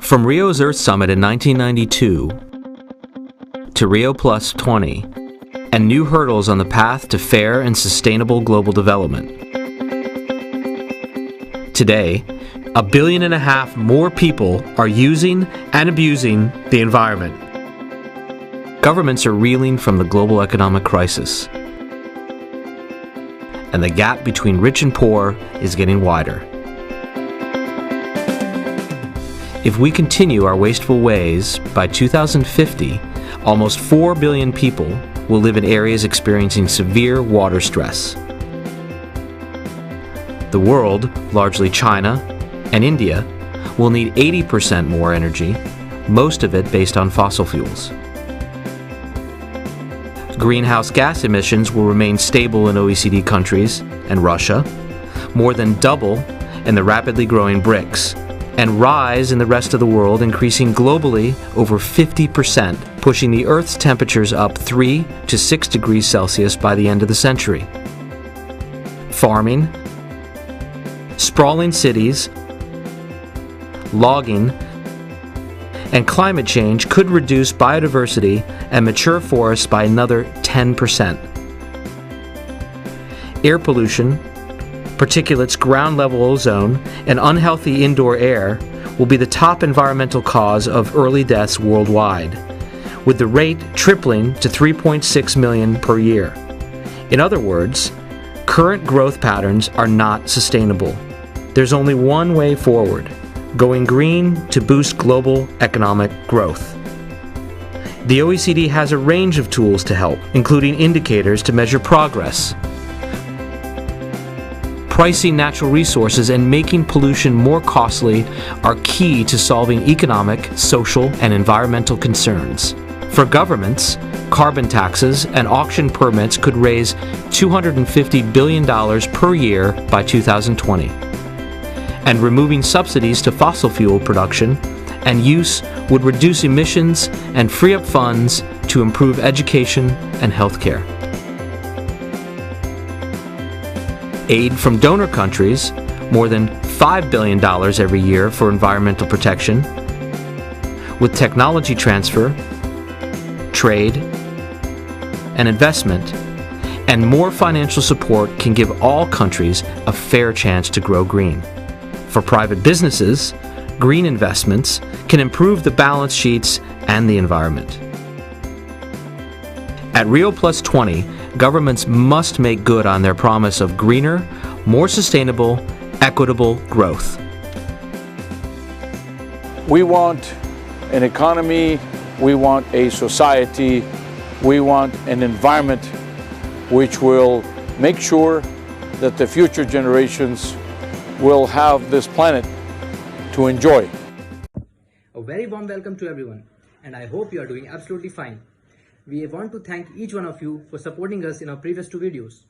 From Rio's Earth Summit in 1992 to Rio Plus 20 and new hurdles on the path to fair and sustainable global development. Today, 1.5 billion more people are using and abusing the environment. Governments are reeling from the global economic crisis, and the gap between rich and poor is getting wider. If we continue our wasteful ways, by 2050, almost 4 billion people will live in areas experiencing severe water stress. The world, largely China and India, will need 80% more energy, most of it based on fossil fuels. Greenhouse gas emissions will remain stable in OECD countries and Russia, more than double in the rapidly growing BRICS, and rise in the rest of the world, increasing globally over 50%, pushing the Earth's temperatures up 3 to 6 degrees Celsius by the end of the century. Farming, sprawling cities, logging, and climate change could reduce biodiversity and mature forests by another 10%. Air pollution, particulates, ground-level ozone, and unhealthy indoor air will be the top environmental cause of early deaths worldwide, with the rate tripling to 3.6 million per year. In other words, current growth patterns are not sustainable. There's only one way forward: going green to boost global economic growth. The OECD has a range of tools to help, including indicators to measure progress, pricing natural resources, and making pollution more costly are key to solving economic, social, and environmental concerns. For governments, carbon taxes and auction permits could raise $250 billion per year by 2020. And removing subsidies to fossil fuel production and use would reduce emissions and free up funds to improve education and healthcare. Aid from donor countries, more than $5 billion every year for environmental protection, with technology transfer, trade, and investment, and more financial support can give all countries a fair chance to grow green. For private businesses, green investments can improve the balance sheets and the environment. At Rio Plus 20, governments must make good on their promise of greener, more sustainable, equitable growth. We want an economy, we want a society, we want an environment which will make sure that the future generations will have this planet to enjoy. A very warm welcome to everyone, and I hope you are doing absolutely fine. We want to thank each one of you for supporting us in our previous 2 videos.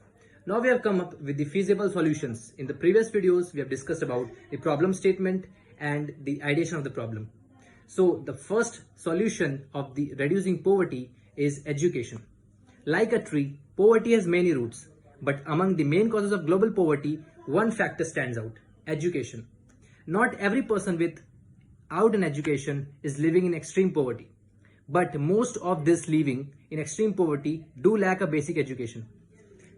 Now we have come up with the feasible solutions. In the previous videos, we have discussed about the problem statement and the ideation of the problem. So the first solution of the reducing poverty is education. Like a tree, poverty has many roots, but among the main causes of global poverty, one factor stands out: education. Not every person without an education is living in extreme poverty. But most of this living in extreme poverty do lack a basic education.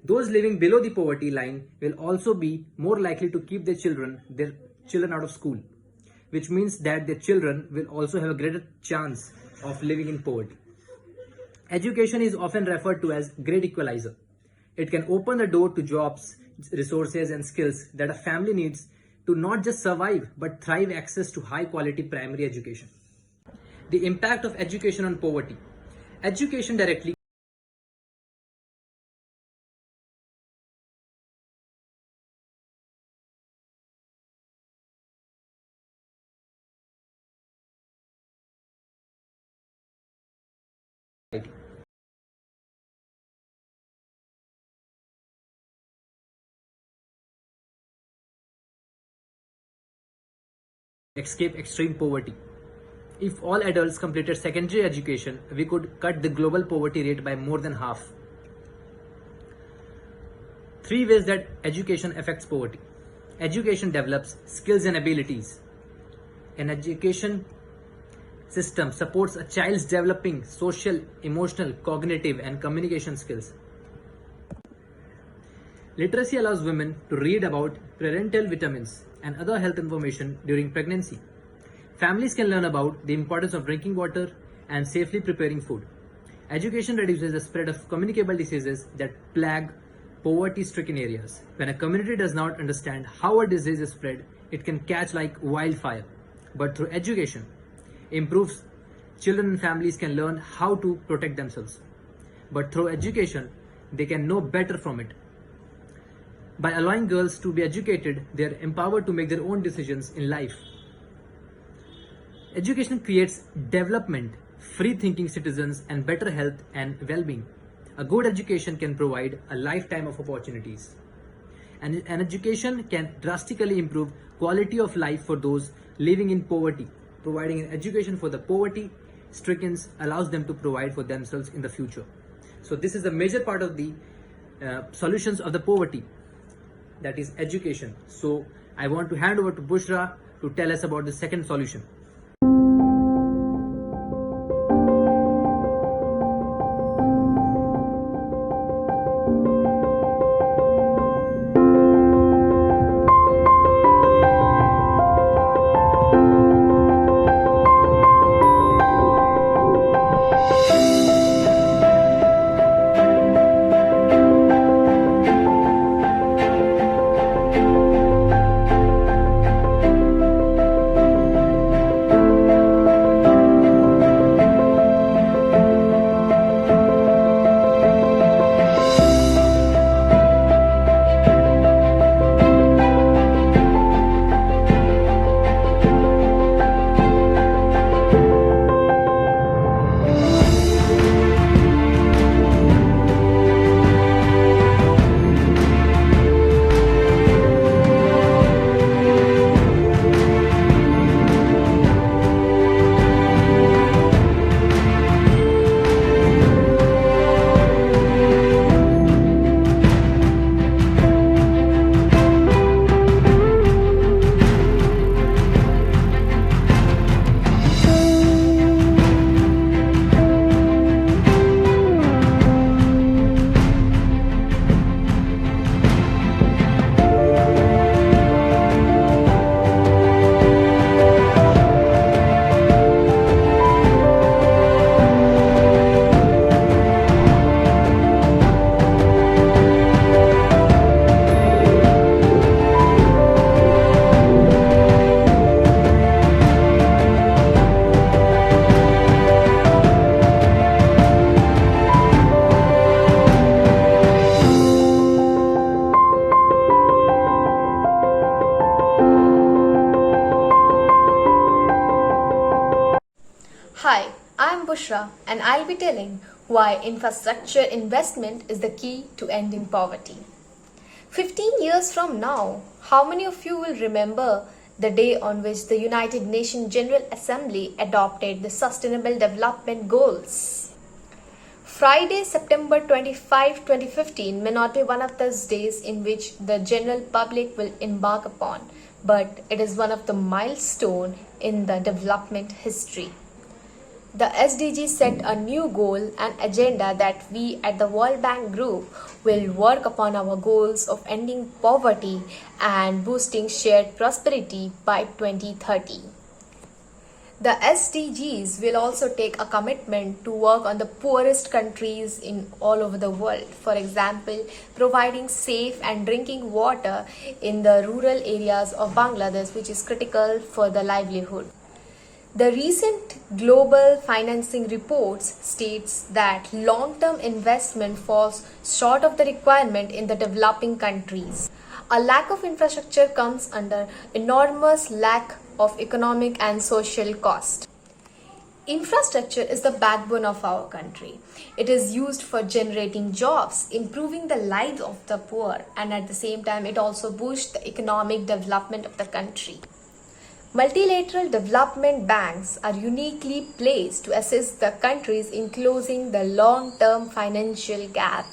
Those living below the poverty line will also be more likely to keep their children out of school, which means that their children will also have a greater chance of living in poverty. Education is often referred to as great equalizer. It can open the door to jobs, resources, and skills that a family needs to not just survive but thrive. Access to high quality primary education. The impact of education on poverty. Education directly escape extreme poverty. If all adults completed secondary education, we could cut the global poverty rate by more than half. 3 ways that education affects poverty. Education develops skills and abilities. An education system supports a child's developing social, emotional, cognitive, and communication skills. Literacy allows women to read about parental vitamins and other health information during pregnancy. Families can learn about the importance of drinking water and safely preparing food. Education reduces the spread of communicable diseases that plague poverty-stricken areas. When a community does not understand how a disease is spread, it can catch like wildfire. But through education, improves, children and families can learn how to protect themselves. But through education, they can know better from it. By allowing girls to be educated, they are empowered to make their own decisions in life. Education creates development, free-thinking citizens, and better health and well-being. A good education can provide a lifetime of opportunities. And an education can drastically improve quality of life for those living in poverty. Providing an education for the poverty-stricken allows them to provide for themselves in the future. So this is a major part of the solutions of the poverty, that is education. So I want to hand over to Bushra to tell us about the second solution. Hi, I'm Bushra and I'll be telling why infrastructure investment is the key to ending poverty. 15 years from now, how many of you will remember the day on which the United Nations General Assembly adopted the Sustainable Development Goals? Friday, September 25, 2015 may not be one of those days in which the general public will embark upon, but it is one of the milestones in the development history. The SDGs set a new goal and agenda that we at the World Bank Group will work upon our goals of ending poverty and boosting shared prosperity by 2030. The SDGs will also take a commitment to work on the poorest countries in all over the world. For example, providing safe and drinking water in the rural areas of Bangladesh, which is critical for the livelihood. The recent global financing reports states that long-term investment falls short of the requirement in the developing countries. A lack of infrastructure comes under enormous lack of economic and social cost. Infrastructure is the backbone of our country. It is used for generating jobs, improving the lives of the poor, and at the same time it also boosts the economic development of the country. Multilateral development banks are uniquely placed to assist the countries in closing the long-term financial gap.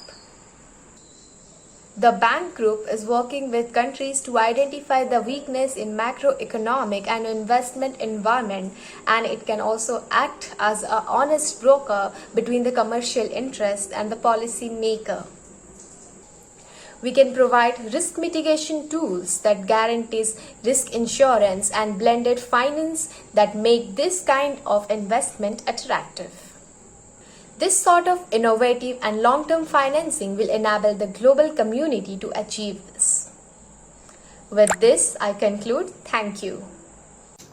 The Bank Group is working with countries to identify the weakness in macroeconomic and investment environment, and it can also act as an honest broker between the commercial interest and the policy maker. We can provide risk mitigation tools that guarantees risk insurance and blended finance that make this kind of investment attractive. This sort of innovative and long-term financing will enable the global community to achieve this. With this, I conclude. Thank you.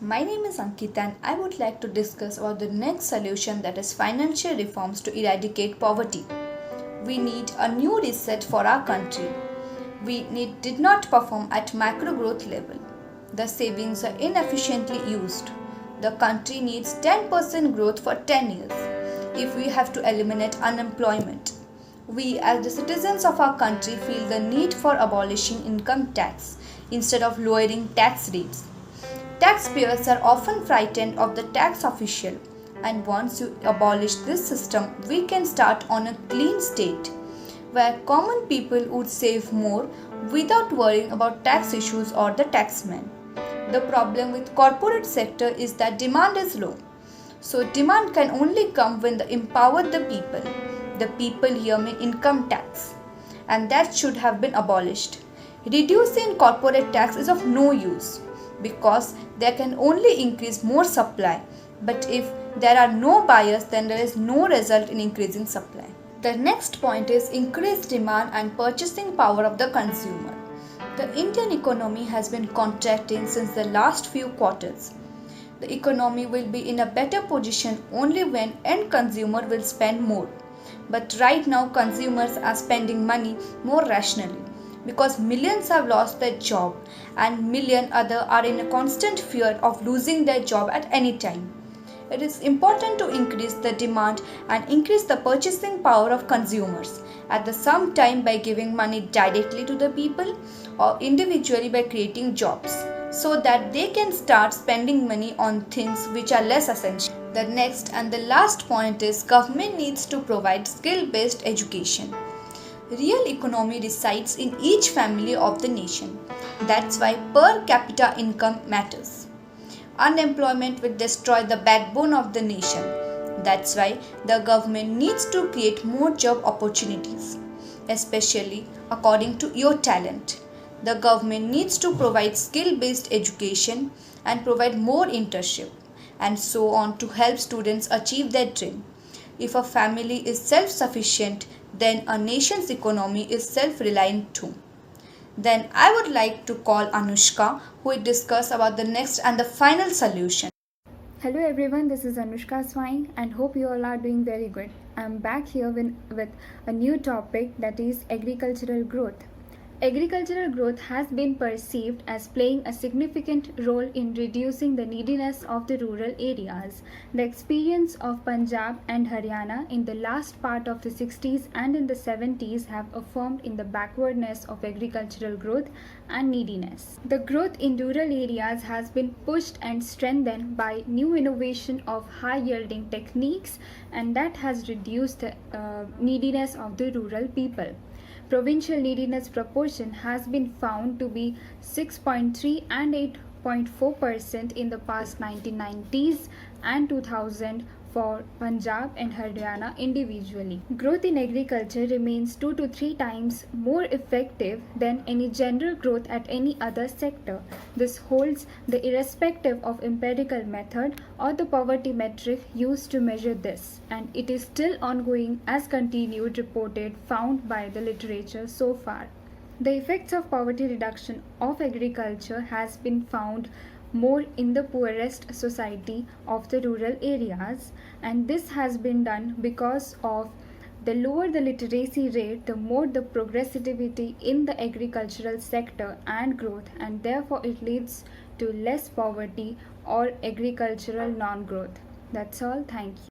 My name is Ankita and I would like to discuss about the next solution, that is financial reforms to eradicate poverty. We need a new reset for our country. We did not perform at macro growth level. The savings are inefficiently used. The country needs 10% growth for 10 years. If we have to eliminate unemployment, we as the citizens of our country feel the need for abolishing income tax instead of lowering tax rates. Taxpayers are often frightened of the tax official, and once you abolish this system, we can start on a clean state where common people would save more without worrying about tax issues or the taxman. The problem with corporate sector is that demand is low. So demand can only come when they empower the people. The people here mean income tax, and that should have been abolished. Reducing corporate tax is of no use because they can only increase more supply. But if there are no buyers, then there is no result in increasing supply. The next point is increased demand and purchasing power of the consumer. The Indian economy has been contracting since the last few quarters. The economy will be in a better position only when end consumer will spend more. But right now consumers are spending money more rationally because millions have lost their job and million other are in a constant fear of losing their job at any time. It is important to increase the demand and increase the purchasing power of consumers at the same time by giving money directly to the people or individually by creating jobs, so that they can start spending money on things which are less essential. The next and the last point is government needs to provide skill-based education. Real economy resides in each family of the nation. That's why per capita income matters. Unemployment will destroy the backbone of the nation. That's why the government needs to create more job opportunities, especially according to your talent. The government needs to provide skill-based education and provide more internship and so on to help students achieve their dream. If a family is self-sufficient, then a nation's economy is self-reliant too. Then I would like to call Anushka, who will discuss about the next and the final solution. Hello everyone, this is Anushka Swain and hope you all are doing very good. I'm back here with a new topic, that is agricultural growth. Agricultural growth has been perceived as playing a significant role in reducing the neediness of the rural areas. The experience of Punjab and Haryana in the last part of the 60s and in the 70s have affirmed in the backwardness of agricultural growth and neediness. The growth in rural areas has been pushed and strengthened by new innovation of high-yielding techniques, and that has reduced the neediness of the rural people. Provincial neediness proportion has been found to be 6.3 and 8.4% in the past 1990s and 2000 for Punjab and Haryana individually. Growth in agriculture remains 2 to 3 times more effective than any general growth at any other sector. This holds the irrespective of empirical method or the poverty metric used to measure this, and it is still ongoing as continued reported found by the literature so far. The effects of poverty reduction of agriculture has been found more in the poorest society of the rural areas, and this has been done because of the lower the literacy rate, the more the progressivity in the agricultural sector and growth, and therefore it leads to less poverty or agricultural non-growth. That's all. Thank you.